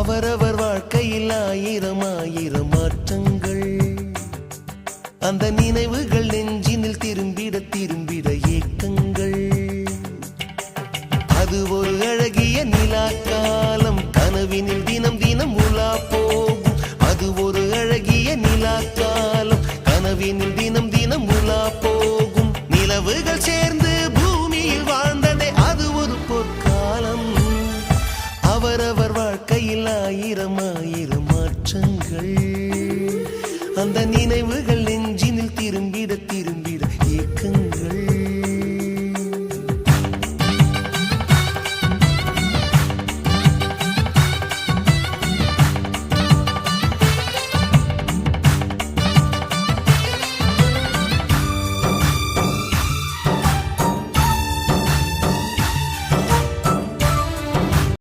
அவரவர் வாழ்க்கையில் ஆயிரம் ஆயிரம் மாற்றங்கள். அந்த நினைவுகள் நெஞ்சினில் திரும்பிட திரும்பிட ஏக்கங்கள். அது ஒரு அழகிய நிலாக்காலம், கனவினில் தினம் தினம் உலா போகும். அது ஒரு அழகிய நிலாக்காலம், கனவினில் தினம் தினம் உலா போகும். நிலவுகள் சேர்ந்து பூமியில் வாழ்ந்ததே அது ஒரு பொற்காலம். அவரவர் வாழ்க்கையில் ஆயிரம் ஆயிரம் மாற்றங்கள். அந்த நினைவுகள்